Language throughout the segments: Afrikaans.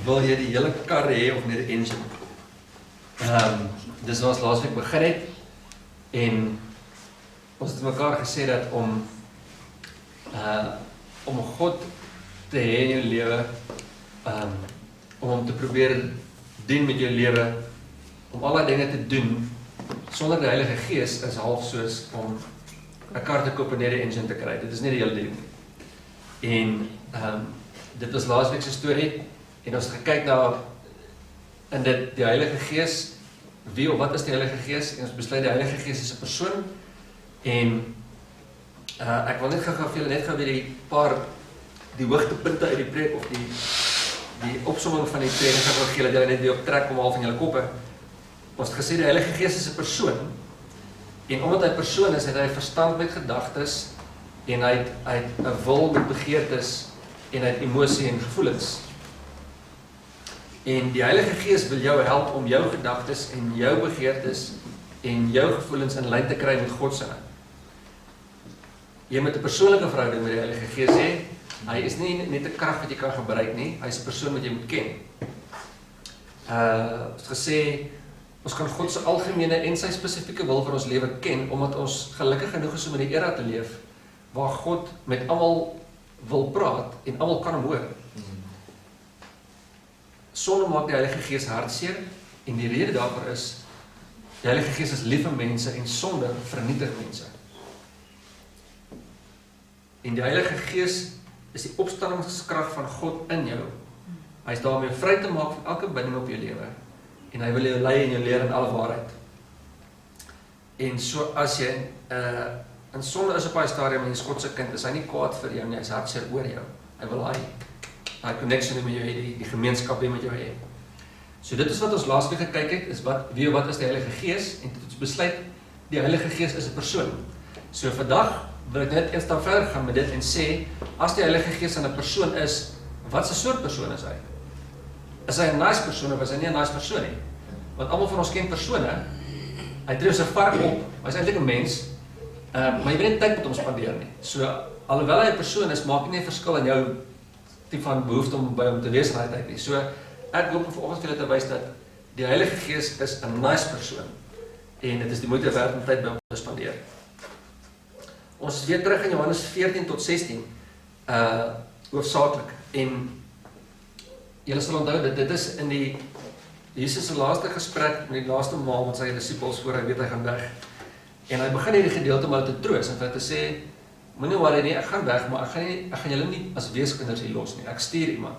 wil jy die hele kar hê of net die engine? Dis waar ons laasweek begin het, en ons het mekaar gesê dat om God te hê in jou lewe, om hom te probeer dien met jou lewe, om allerlei dinge te doen, sonder die Heilige Gees is half soos om 'n kar te koop en net die engine te kry. Dit is nie die hele ding nie. En dit was laasweek se storie, en ons het gekyk na in dit die Heilige Gees, wie of wat is die Heilige Gees? En ons besluit die Heilige Gees is 'n persoon, en ek wil net gou vir julle net gou weer die hoogtepunte uit die preek of die opsomming van die preek en ek wil gee dat julle net weer op trek kom al van julle koppe. Ons het gesê die Heilige Gees is 'n persoon, en omdat hy 'n persoon is, het hy verstand met gedagtes, en hy het 'n wil met begeertes, en hy het emosie en gevoelens. En die Heilige Gees wil jou help om jou gedagtes en jou begeertes en jou gevoelens in lyn te kry met God se. Jy moet 'n persoonlike verhouding met die Heilige Gees hê. Hy is nie net 'n krag wat jy kan gebruik nie, hy is 'n persoon wat jy moet ken. Ons het gesê, ons kan God se algemene en sy spesifieke wil vir ons lewe ken, omdat ons gelukkig genoeg is om in die era te leef, waar God met almal wil praat, en almal kan hom hoor. Sonde maak die Heilige Gees hartseer, en die rede daarvoor is, die Heilige Gees is lief vir mense, en sonde vernietig mense. En die Heilige Gees is die opstandingskrag van God in jou. Hy is daar om jou vry te maak van elke binding op jou lewe, en hy wil jou lei en jou leer in alle waarheid. En so as jy in sonde is op hy stadium en jy is God se kind, is hy nie kwaad vir jou nie, hy is hartseer oor jou. Hy wil hy connection met jou hê, die gemeenskap met jou hê. So dit is wat ons laasweek gekyk het, is wat is die Heilige Gees, en dit ons besluit, die Heilige Gees is 'n persoon. So vandag wil ek net een stap verder gaan met dit en sê, as die Heilige Gees 'n persoon is, wat se soort persoon is hy? Is hy 'n nice persoon of is hy nie 'n nice persoon nie? Want almal van ons ken persone, hy tree sy vark op, hy is eintlik 'n mens, maar jy wil nie tyd met hom spandeer nie. So, alhoewel hy 'n persoon is, maak nie 'n verskil in jou tipe van behoefte om by hom te wees in daai tyd nie. So, ek hoop vanoggend vir julle te wys dat die Heilige Gees is 'n nice persoon, en dit is die moeite werd om tyd by hom te spandeer. Ons is weer terug in Johannes 14 tot 16, hoofsaaklik, en julle sal onthou dat dit is in die Jesus se laaste gesprek met die laaste maal met sy disippels voor hy weet hy gaan weg. En hy begin hierdie gedeelte om hulle te troos en vir hulle te sê, moenie worry nie, ek gaan weg, maar ek gaan julle nie as weeskinders hier los nie, ek stuur iemand.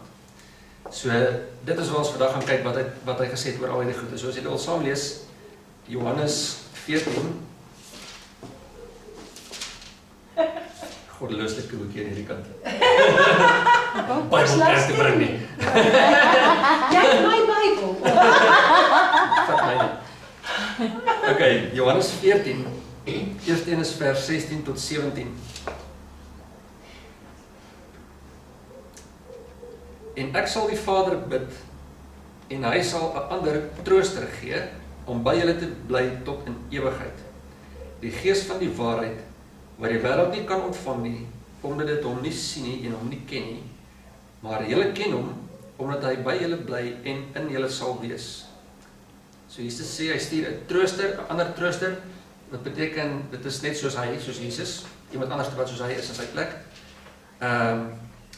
So, dit is waar ons vandag gaan kyk wat hy gesê het oor al die goede. So as jy dit al saam lees, Johannes 14, goddelooslik hoe keer hierdie kant. Bybel kerk te bring nie. Jy het my Bybel. Vat my nie. Okay, Johannes 14, eerste een is vers 16 tot 17. En ek sal die Vader bid, en hy sal 'n ander trooster gee, om by julle te bly tot in ewigheid. Die Gees van die waarheid, wat die wêreld nie kan ontvang nie, omdat dit hom nie sien nie en hom nie ken nie, maar julle ken hom, omdat hy by julle bly en in julle sal wees. So Jesus sê, hy stuur 'n trooster, 'n ander trooster, wat beteken, dit is net soos hy, soos Jesus, iemand anders wat soos hy is in sy plek.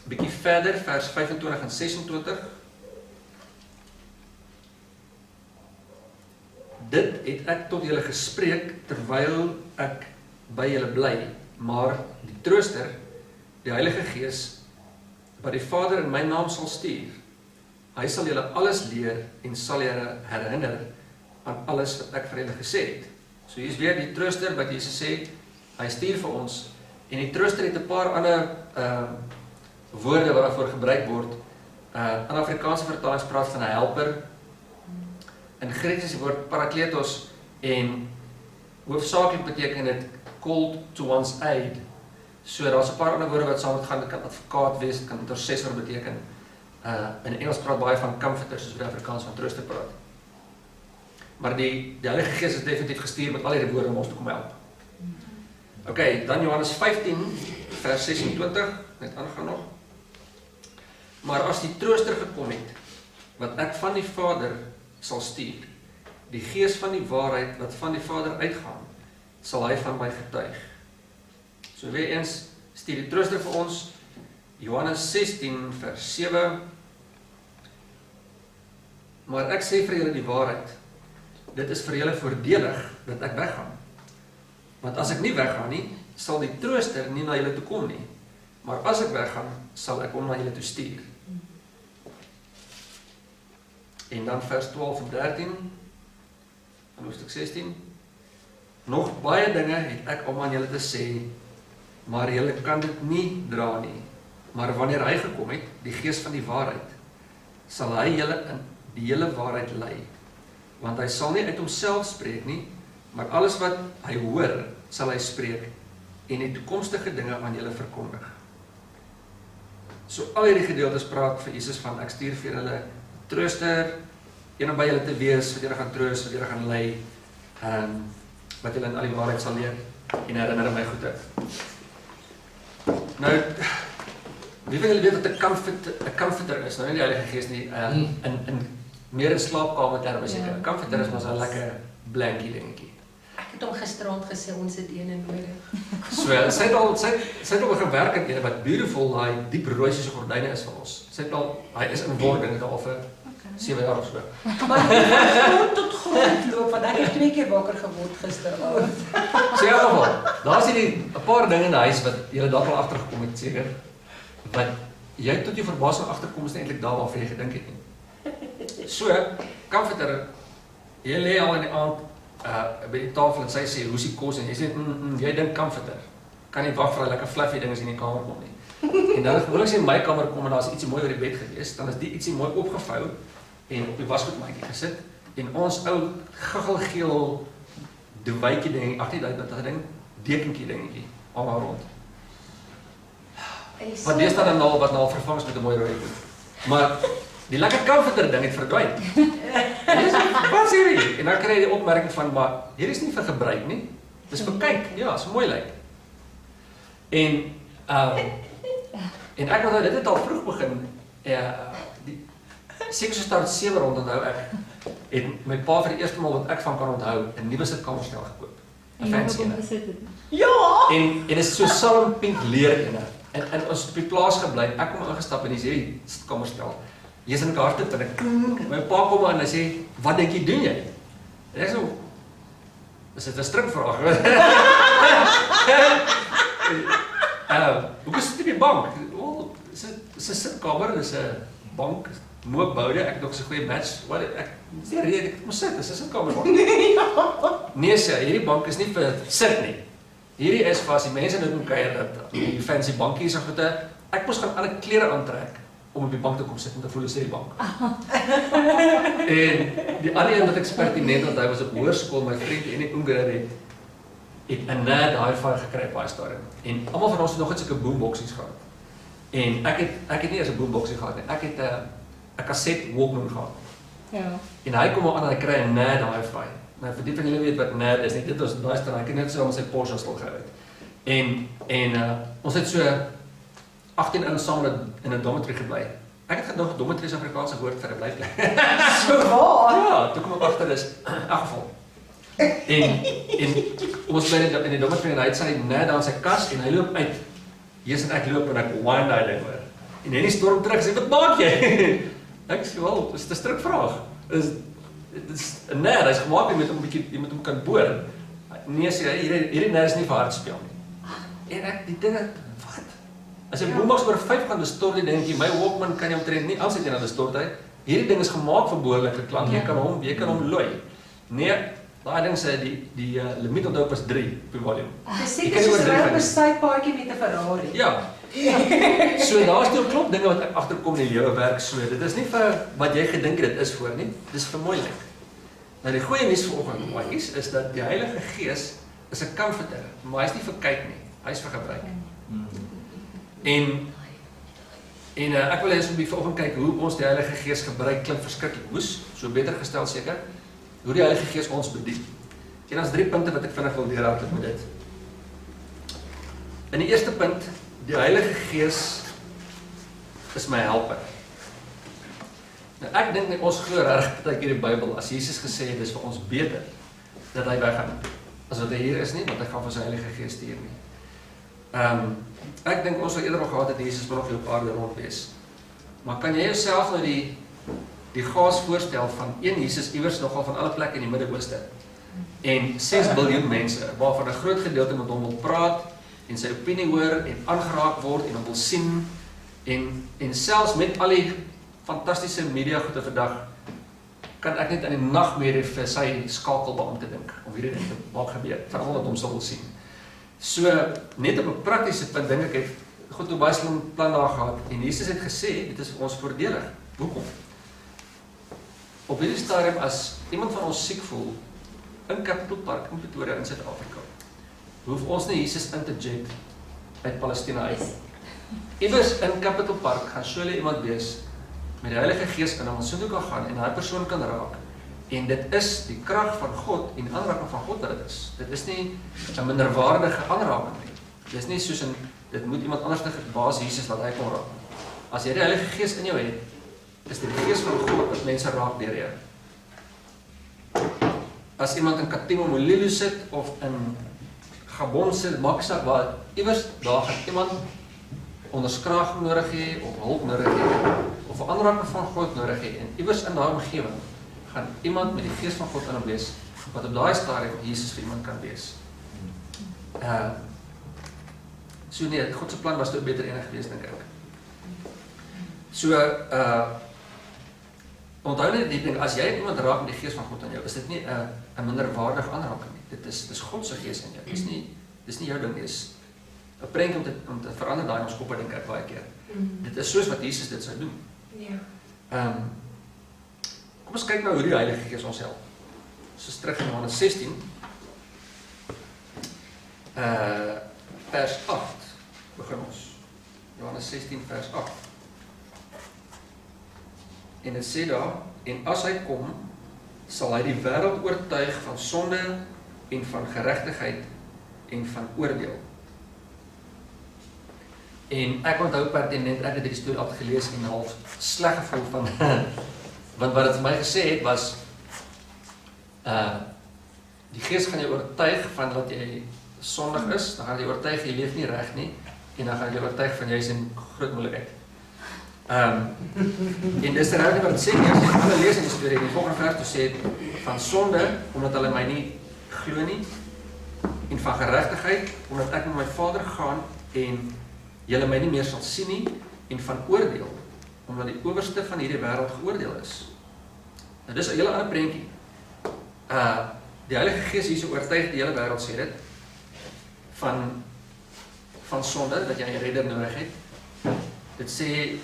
Bietjie verder, vers 25 en 26. Dit het ek tot julle gespreek, terwyl ek by julle bly, maar die trooster, die Heilige Gees, wat die Vader in my naam sal stuur, hy sal julle alles leer en sal julle herinner aan alles wat ek vir julle gesê het. So hier is weer die trooster wat Jesus sê, hy stuur vir ons, en die trooster het 'n paar ander woorde wat daarvoor gebruik word. In Afrikaanse vertalings praat van 'n helper, in Grieks is die woord parakletos, en hoofsaaklik beteken dit called to one's aid. So daar's 'n paar ander woorde wat saam gaan, dit kan advokaat wees, dit kan intercessor beteken. In Engels praat baie van comforter, soos die Afrikaans van trooster praat. Maar die Heilige Gees is definitief gestuur met al die woorde om ons te kom help. Okay, dan Johannes 15 vers 26, net aangaan nog. Maar as die trooster gekom het, wat ek van die Vader sal stuur, die Gees van die waarheid wat van die Vader uitgaan, sal hy van my getuig. So weer eens, stuur die trooster vir ons, Johannes 16 vers 7, maar ek sê vir julle die waarheid, dit is vir julle voordelig dat ek weggaan. Want as ek nie weggaan nie, sal die trooster nie na julle toe kom nie. Maar as ek weggaan, sal ek hom na julle toe stuur. En dan vers 12 en 13, van hoofstuk 16. Nog baie dinge het ek om aan julle te sê, maar julle kan dit nie dra nie. Maar wanneer hy gekom het, die Gees van die waarheid, sal hy julle in die hele waarheid lei. Want hy sal nie uit homself spreek nie, maar alles wat hy hoor, sal hy spreek en die toekomstige dinge aan julle verkondig. So al hierdie gedeeltes praat vir Jesus van, ek stuur vir julle trooster, een om by julle te wees, wat julle gaan troos, wat julle gaan lei, wat julle in al die waarheid sal leer, en herinner my goede. Nou, wie van julle weet wat 'n comforter is? Nou nie die Heilige Gees nie, meer in slaapkamer terme seker. 'n Comforter is maar 'n lekker blankie dingetjie. Ek het hom gisterand gesê, ons het een nodig. So, sy het al gewerk in ene wat beautiful, daai diep rooi soos gordyne is vir ons. Sy het al, hy is in wording, het al vir 7 jaar of so. Maar grond tot grond loop, want ek het 2 keer wakker geword gisteravond. So in elk geval, daar is hierdie 'n paar dinge in die huis wat julle dalk al agtergekom het seker, wat jy tot jou verbasing agterkom is nie eintlik daar waarvan jy gedink het nie. So, comforter, jy lê al in die aand by die tafel en sy sê, hoe is die kos? En jy sê, jy dink comforter. Kan nie wag vir 'n lekker fluffy ding as jy in die kamer kom nie. En dan as jy in my kamer kom en daar is ietsie mooi oor die bed gewees, dan is die ietsie mooi opgevou en op die wasgoedmaatjie gesit en ons ou guggelgeel duwytjie ding, ag nie dat ding, dekentjie dingetjie almal rond. Maar dis dan al wat nou vervang is met 'n mooi rooi goed. Maar die lekker comforter ding het verdwyn. Wat sê jy? En dan kry jy die opmerking van, maar hier is nie vir gebruik nie. Dis vir kyk, ja, so mooi lyk. En ek onthou dit het al vroeg begin. Seker so start 7 rond onthou ek. Het my pa vir die eerste maal wat ek van kan onthou 'n nuwe sitkamerstel gekoop. 'n fancy een. Ja! En is so salm pink leer ene. En ons op die plaas gebly, ek kom ingestap en hy sê hierdie sitkamerstel. Jy's in 'n hardloop en my pa kom aan en hy sê, "Wat dink jy doen jy?" En ek sê, "Is dit 'n strikvraag?" Hoe sit jy op die bank? Dis 'n sitkamer, dis 'n bank, moopboude, ek het nog so 'n goeie match. Wat ek sê rede ek moet sit, dis 'n sitkamer. Nee sê, hierdie bank is nie vir sit nie. Hierdie is vir as die mense nou kom kuier dat die fancy bankies en goede, ek moes gaan ander klere aantrek om op die bank te kom sit en te voel as die bank. En die ander een wat ek pertinent onthou was op hoërskool, my vriend en die Oengrid het 'n nerd hi-fi gekry op daai stadium. En almal van ons het nog net sulke boomboxies gehad. En ek het nie eers 'n boomboxie gehad nie. Ek het 'n cassette Walkman gehad. Ja. En hy kom aan en hy kry 'n nerd hi-fi. Nou vir die van julle weet wat nerd is, nie dit was daai staan, hy het net so met sy Porsche stil gehou het. En ons het so 18 in saam in 'n dormitory gebly. Ek het gedink dormitory is Afrikaanse woord vir 'n blyplek. So waar? Ja, toe kom ek agter dis in elk geval. En ons bly in die dormitory en hy het sy net daar in sy kas en hy loop uit. Jesus en ek loop en ek whine daai ding oor. En hy storm terug sê, "Wat maak jy?" Ek sê, "Wel, dis 'n strikvraag. Dit is 'n nerd, hy's gemaak jy moet hom kan boor." Nee sê hy, hierdie nerd is nie vir hardspel nie. En ek die dinge, wat? As jy boombox oor 5 gaan distort die dingetjie, my Walkman kan jy omtrent nie alsit in 'n distort hy. Hierdie ding is gemaak vir behoorlike klank. Jy kan hom looi. Nee, daai ding sê die limiet onthou is 3 op die volume. Dis seker soos 'n regte bestuurpaadjie met 'n Ferrari. Ja. So daar's nou 'n klop dinge wat ek agterkom in die lewe werk so. Dit is nie vir wat jy gedink dit is voor nie. Dis vir mooi lyk. Nou die goeie nuus vanoggend, maatjies, is dat die Heilige Gees is 'n comforter, maar hy's nie vir kyk nie. Hy's vir gebruik. En ek wil hê ons moet vanoggend kyk hoe ons die Heilige Gees gebruik, klink verskriklik hoes, so beter gestel seker, hoe die Heilige Gees ons bedien. En daar's 3 punte wat ek vinnig wil deurhardloop met dit. In die eerste punt, die Heilige Gees is my helper. Nou ek dink net ons glo regtig dat hierdie Bybel, as Jesus gesê het, dis vir ons beter dat hy weggaan as wat hy hier is nie, want hy gaan vir sy Heilige Gees stuur nie. Ek dink ons sal eerder nog gehad het Jesus wil nog hier op aarde rond wees. Maar kan jy jouself nou die gaas voorstel van een Jesus iewers nogal van alle plekke in die Midde-Ooste en 6 biljoen mense, waarvan 'n groot gedeelte met hom wil praat en sy opinie hoor en aangeraak word en hom wil sien en selfs met al die fantastiese media goede vandag kan ek net aan die nagmerrie vir sy skakelbeampte dink om hierdie ding te maak gebeur, veral wat hom sal wil sien. So net op 'n praktiese punt dink ek het God 'n baie slim plan daar gehad en Jesus het gesê dit is vir ons voordelig. Hoekom? Op hierdie stadium as iemand van ons siek voel in Capital Park in Pretoria in Suid-Afrika, hoef ons nie Jesus in te jet uit Palestina uit. Iewers in Capital Park gaan so iemand wees met die Heilige Gees in hom wat so kan gaan en daai persoon kan raak. En dit is die krag van God en die aanraking van God wat dit is. Dit is nie 'n minderwaardige aanraking nie. Dit is nie soos dit moet iemand anders te baas Jesus wat hy kon raak. As jy die Heilige Gees in jou het, is dit die Gees van God wat mense raak deur jou. As iemand in Katima Mulilo sit of in Gabon sit, maak saak waar iewers daar gaan iemand onderskraging nodig hê of hulp nodig hê of 'n aanraking van God nodig hê en iewers in daai omgewing gaan iemand met die Gees van God in hom wees wat op daai stadium Jesus vir iemand kan wees. So nee, God se plan was toe beter enig geweest dink ek. So onthou net die ding, as jy iemand raak met die Gees van God in jou, is dit nie 'n minderwaardige aanraking nie. Dit is God se Gees in jou. Dis nie jou ding nie. Dis 'n prentjie om te verander daai ons koppe dink ek baie keer. Dit is soos wat Jesus dit sou doen. Ja. Kom ons kyk nou hoe die Heilige Gees ons help. Soos terug in Johannes 16 vers 8 begin ons. Johannes 16 vers 8. En dit sê daar, en as hy kom, sal hy die wêreld oortuig van sonde en van geregtigheid en van oordeel. En ek onthou pertinent, ek het die storie altyd gelees en half sleg gevoel van want wat het vir my gesê het was die Gees gaan jou oortuig van dat jy sondig is, dan gaan jy oortuig jy leef nie reg nie en dan gaan jy oortuig van jy is in groot moeilikheid. En dis reg wat dit sê, as jy hulle lees in die storie, die volgende vers toe sê van sonde omdat hulle my nie glo nie en van geregtigheid omdat ek met my Vader gaan en julle my nie meer sal sien nie en van oordeel omdat die owerste van hierdie wêreld geoordeel is. Nou dis 'n hele ander prentjie. Die Heilige Gees hier so oortuig die hele wêreld sê dit van sonde dat jy 'n redder nodig het. Dit sê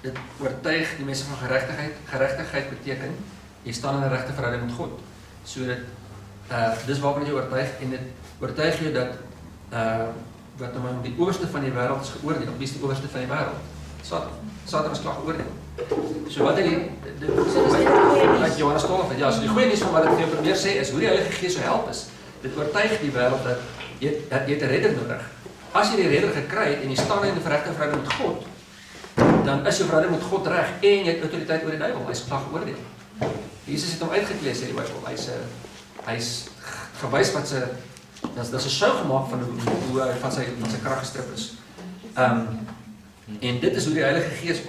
dit oortuig die mense van geregtigheid. Geregtigheid beteken jy staan in 'n regte verhouding met God. So dit dis waarvan jy oortuig en dit oortuig jou dat wat nou die owerste van die wêreld is geoordeel. Wie is die owerste van die wêreld? Satan is klaar geoordeel. So wat dit uit Johannes 12, ja, so die goeie nuus van wat dit vir jou probeer sê is hoe die Heilige Gees so help is. Dit oortuig die wêreld dat jy het 'n redder nodig. As jy die redder gekry het en jy staan in 'n regte verhouding met God, dan is jou verhouding met God reg en jy het autoriteit oor die duiwel. Hy's klaar geoordeel. Jesus het hom uitgeklee sê die Bybel. Hy's gewys wat se dis 'n show gemaak van hoe hy van sy krag gestrip is. En dit is hoe die Heilige Gees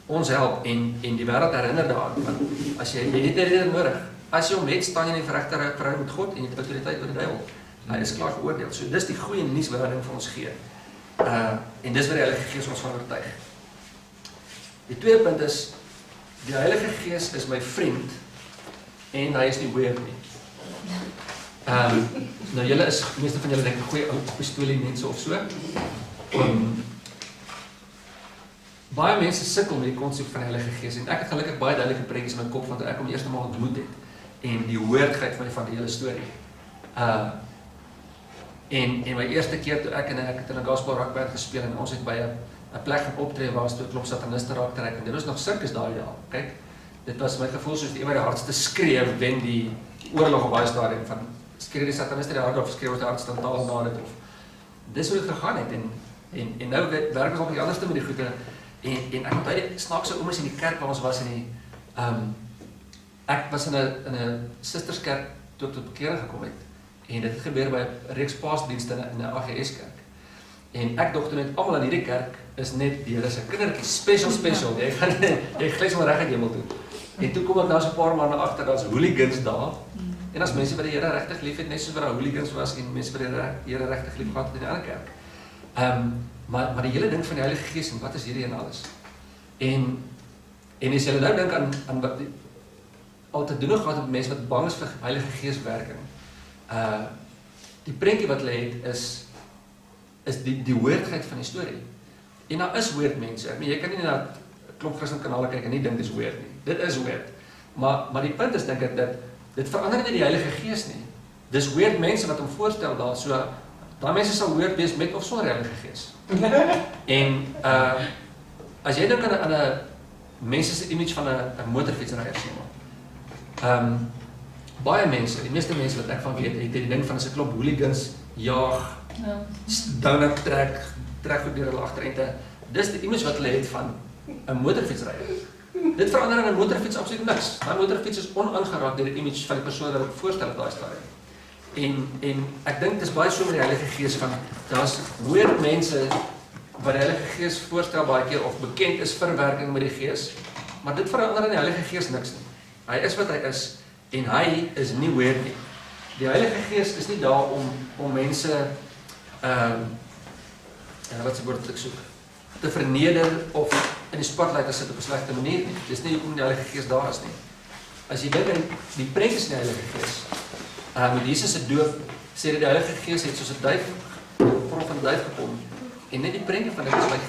ons help en die wêreld herinner daaraan van as jy het 'n redder nodig. As jy hom het, staan jy in 'n regte verhouding met God en jy het autoriteit oor die duiwel. Hy is klaar geoordeel. So dis die goeie nuus wat hy vir ons gee. En dis wat die Heilige Gees ons van oortuig. Die tweede punt is die Heilige Gees is my vriend en hy is nie weird nie. Nou julle is meeste van julle dink 'n goeie ou apostolie mense of so. Baie mense sukkel met die konsep van die Heilige Gees en ek het gelukkig baie duidelike prentjies in my kop van toe ek hom eerste maal ontmoet het en die hoorigheid van die hele storie. En my eerste keer toe ek het in 'n gospel rock band gespeel en ons het by 'n plek gaan optree waar ons toe 'n klomp sataniste raak trek en dit was nog sirkus daai dae. Kyk, dit was my gevoel soos die een wat die hardste skree wen die oorlog op baie stadium van skree die sataniste die harder of skree ons die hardste taal na dit of. Dis hoe dit gegaan het en nou werk ons op die anderste met die goeie En ek onthou die snaakse oomies in die kerk waar ons was in die ek was in 'n susterskerk toe ek tot bekering gekom het. En dit het gebeur by 'n reeks paasdienste in 'n AGS kerk. En ek dog toe net almal in hierdie kerk is net die Here se kindertjies, special. Jy gly sommer reg uit hemel toe. En toe kom ek nou so 'n paar maande agter, daar's hooligans daar. En as mense wat die Here regtig liefhet, net soos wat daar hooligans was en mense wat die Here regtig liefgehad het in die ander kerk. Maar die hele ding van die Heilige Gees en wat is hierdie en alles? En as jy nou dink aan wat al te doen gehad met mense wat bang is vir Heilige Gees werking. Die prentjie wat hulle het is die weirdigheid van die storie. En daar is weird mense. Jy kan nie na klomp Christen kanale kyk en nie dink dis weird nie. Dit is weird. Maar die punt is dink ek dat dit verander nie die Heilige Gees nie. Dis weird mense wat hom voorstel daar, so daai mense sal weird wees met of sonder Heilige Gees. En as jy dink aan 'n mense se image van 'n motorfietsryer sien maar. Baie mense, die meeste mense wat ek van weet, het die ding van as 'n klomp hooligans jaag, donut trek goed deur hulle agterente. Dis die image wat hulle het van 'n motorfietsryer. Dit verander aan 'n motorfiets absoluut niks. Daai motorfiets is onaangeraak deur die image van die persoon wat ek voorstel op daai stadium. En ek dink dis baie so met die Heilige Gees van daar's weird mense wat die Heilige Gees voorstel baie keer of bekend is vir werking met die Gees, maar dit verander aan die Heilige Gees niks nie. Hy is wat hy is en hy is nie weird nie. Die Heilige Gees is nie daar om mense wat se woord ek soek, te verneder of in die spotlight te sit op 'n slegte manier nie. Dis nie hoekom die Heilige Gees daar is nie. As jy dink aan die prentjies in die Heilige Gees, met Jesus se doop sê dat die Heilige Gees het soos 'n duif, 'n vorm van 'n duif gekom. En net die prentjie van dit is like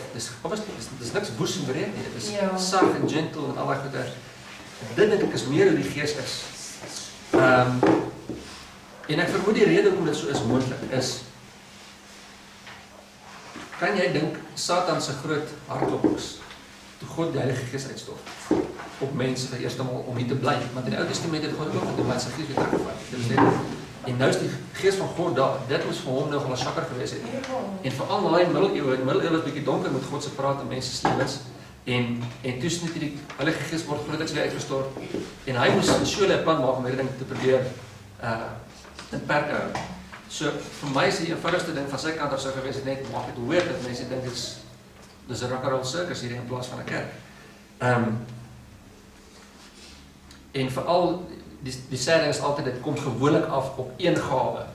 dis niks woes en wreed nie. Dit is sag en gentle en al daai goeie. Dit dink ek is meer hoe die Gees is. En ek vermoed die rede hoekom dit so is moontlik is, kan jy dink Satan se groot hartklopings toe God die Heilige Gees uitstort op mense vir eerste maal om hier te bly, want in die Ou Testament het God ook gedoen met sy Gees weer teruggevat. Dit is net en nou is die Gees van God daar. Dit moes vir hom nogal 'n sjakker gewees het. En veral na die middeleeue was bietjie donker met God se praat in mense se lewens. En toe sien jy die Heilige Gees word grootliks weer uitgestort en hy moes so 'n plan maak om hierdie ding te probeer in perke hou. So vir my is die eenvoudigste ding van sy kant af sou gewees het net maak dit hoor dat mense dink dis 'n rock and roll circus hier in plaas van 'n kerk. En veral die sê ding is altyd dit kom gewoonlik af op een gawe.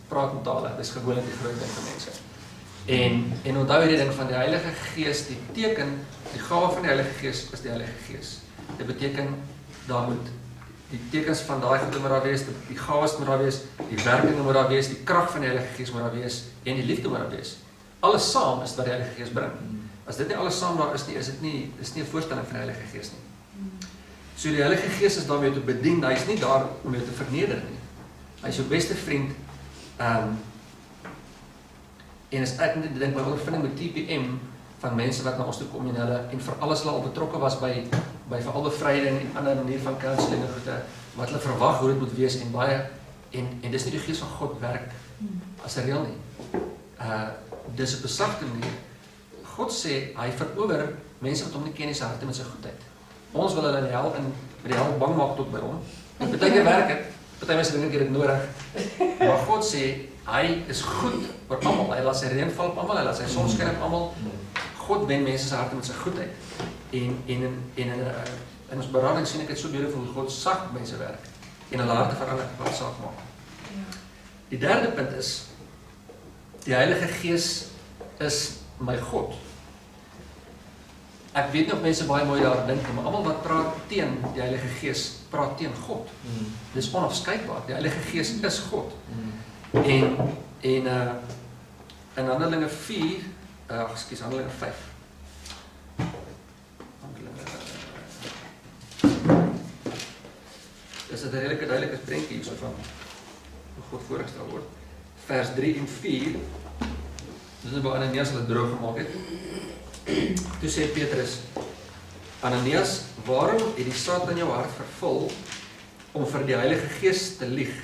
Praat met tale, dis gewoonlik die groot ding vir mense. En onthou hierdie ding van die Heilige Gees, die teken, die gawe van die Heilige Gees is die Heilige Gees. Dit beteken daar moet die tekens van daai goed moet daar wees, die gawes moet daar wees, die werkinge moet daar wees, die krag van die Heilige Gees moet daar wees en die liefde moet daar wees. Alles saam is wat die Heilige Gees bring. As dit nie alles saam daar is nie, is dit nie 'n voorstelling van die Heilige Gees nie. So die Heilige Gees is daarmee te bedien, hy is nie daar om jou te verneder nie. Hy is jou beste vriend. En as ek net dink my ondervinding met TPM van mense wat na ons toe kom en vir alles hulle al betrokke was by veral bevryding en ander manier van counseling en goede, wat hulle verwag hoe dit moet wees en baie en dis nie die Gees van God werk as 'n reël nie. Dis 'n besagte manier. God sê hy verower mense wat hom nie ken in sy harte met sy goedheid. Ons wil hulle in die hel by die hel bang maak tot by hom. Dit baie werk dit. Party mense dink dit nodig. Maar God sê hy is goed vir almal. Hy laat sy reën val op almal, hy laat sy son skyn op almal. God wen mense se harte met sy goedheid. En in ons berading sien ek dit so beautiful hoe God sag mense werk en hulle harte verander wat saak maak. Die derde punt is die Heilige Gees is my God. Ek weet nog mense baie mooi daar dink, maar almal wat praat teen die Heilige Gees, praat teen God. Dis onafskeidbaar. Die Heilige Gees is God. En in Handelinge 4, Handelinge 5. Is dit 'n redelike duidelike prentjie hierso van hoe God voorgestel word. Vers 3 en 4. Dis nou waar Ananias hulle droog gemaak het. Toe sê Petrus, Ananias, waarom het die Satan jou hart vervul om vir die Heilige Gees te lieg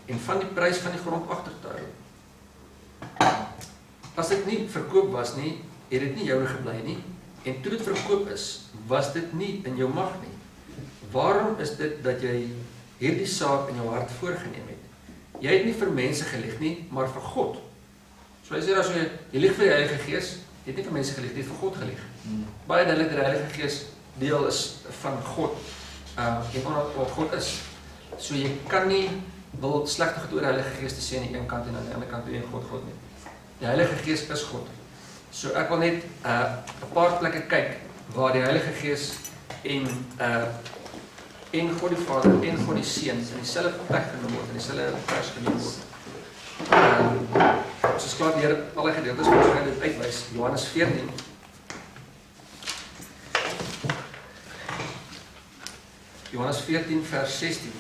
en van die prys van die grond agter te hou? As dit nie verkoop was nie, het dit nie joune gebly nie, en toe dit verkoop is, was dit nie in jou mag nie. Waarom is dit dat jy hierdie saak in jou hart voorgeneem het? Jy het nie vir mense gelieg nie, maar vir God. So hy sê as jy lieg vir die Heilige Gees, jy het nie vir mense gelieg, jy het vir God gelieg. Baie duidelik dat die Heilige Gees deel is van God, en wat God is. So jy kan nie wil slegte goed oor die Heilige Gees te sê aan die een kant en aan die ander kant toe God nie. Die Heilige Gees is God. So ek wil net 'n paar plekke kyk waar die Heilige Gees en God die Vader en God die Seun in dieselfde plek genoem word, in dieselfde vers genoem word. Ons is klaar deur alle gedeeltes, maar ons gaan dit uitwys. Johannes 14. Johannes 14 vers 16.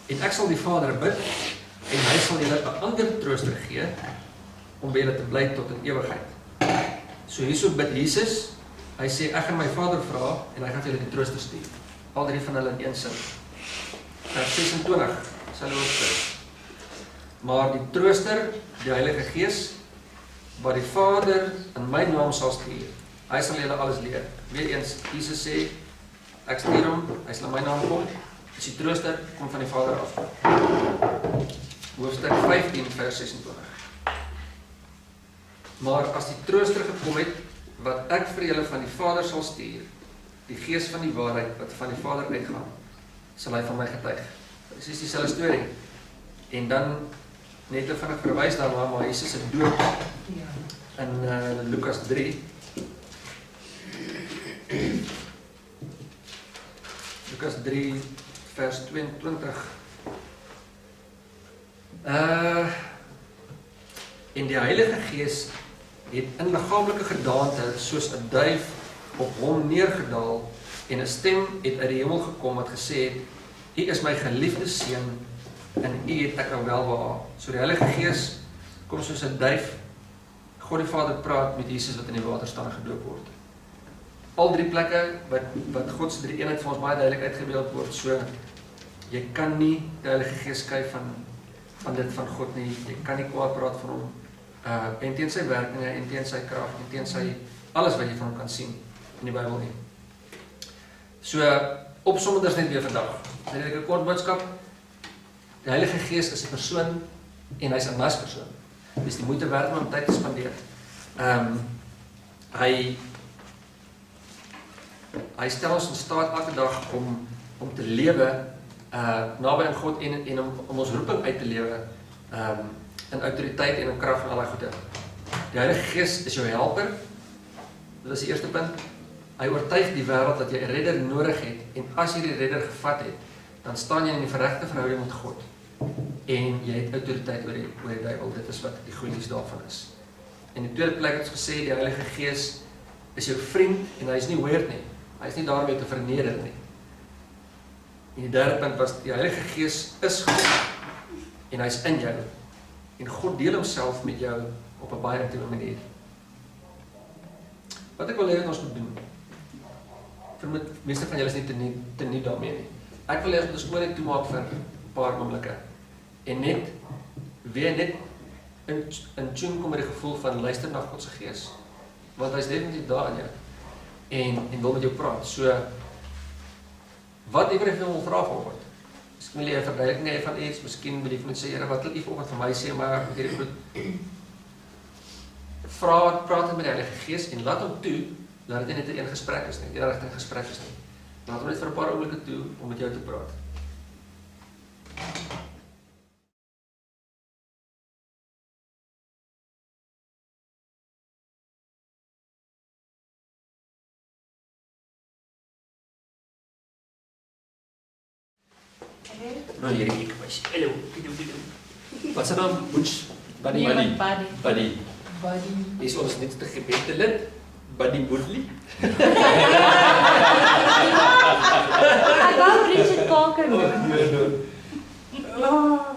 En ek sal die Vader bid, en hy sal julle 'n ander trooster gee, om by julle te bly tot in ewigheid. So hierso bid Jesus, hy sê, ek gaan my Vader vra, en hy gaan vir julle die trooster stuur. Al drie van hulle in een sin. Vers 26, sal hulle opstel. Maar die trooster, die Heilige Gees, wat die Vader in my naam sal stuur, hy sal julle alles leer. Weer eens, Jesus sê, ek stuur hom, hy sal in my naam kom, dus die trooster kom van die Vader af. Hoofstuk 15 vers 26. Maar as die trooster gekom het, wat ek vir julle van die Vader sal stuur, die Gees van die waarheid, wat van die Vader uitgaan, sal hy van my getuig. Dit is dieselfde storie. En dan, net van ek verwys daarna, maar Jesus is dood in Lukas 3. Lukas 3 vers 22. En die Heilige Gees het in liggaamlike gedaante soos 'n duif op hom neergedaal en 'n stem het uit die hemel gekom wat gesê het: U is my geliefde seun en u het ek nou welbehaag. So die Heilige Gees kom soos 'n duif. God die Vader praat met Jesus wat in die water staan gedoop word. Al drie plekke wat God se drie eenheid vir ons baie duidelik uitgebeeld word. So jy kan nie die Heilige Gees skei van dit van God nie. Jy kan nie kwaad praat van hom. En teen sy werkinge, en teen sy krag, en teen sy alles wat jy van hom kan sien in die Bybel nie. So opsommenders net weer vandag. Dit is 'n kort boodskap. Die Heilige Gees is 'n persoon en hy's 'n nice persoon. Dis die moeite werd om tyd te spandeer. Hy stel ons in staat elke dag om te lewe naby aan God en om ons roeping uit te lewe in autoriteit en in krag en al daai goede. Die Heilige Gees is jou helper. Dit is die eerste punt. Hy oortuig die wêreld dat jy 'n redder nodig het en as jy die redder gevat het, dan staan jy in die verregte verhouding met God en jy het autoriteit oor die duiwel. Dit is wat die goeie nuus daarvan is. En die tweede plek het ons gesê, die Heilige Gees is jou vriend en hy is nie weird nie. Hy is nie daar om jou te verneder nie. En die derde punt was, die Heilige Gees is God en hy is in jou. En God deel homself met jou op 'n baie intieme manier. Wat ek wil hê ons moet doen, vir meeste van julle is nie te nie daarmee nie. Ek wil hê ons moet ons toemaak vir 'n paar oomblikke. En net in tune kom met die gevoel van luister na God se Gees. Want hy is definitief daar in jou. En wil met jou praat. So, wat ewer jy wil vra van word? Miskien wil jy 'n verduideliking hê van iets, miskien wil jy vir my sê, Here, wat wil u vanoggend vir my sê, maar hierdie goed. Praat met die Heilige Gees en laat hom toe, dat dit net 'n gesprek is nie, 'n regte gesprek is nie. Laat hom net vir 'n paar oomblikke toe om met jou te praat. Nou hier ek was. Hallo. Wat se naam? Butch. Buddy. Dis ons net te gebete lid. Buddy Woodley. I wou Richard Parker. Oh,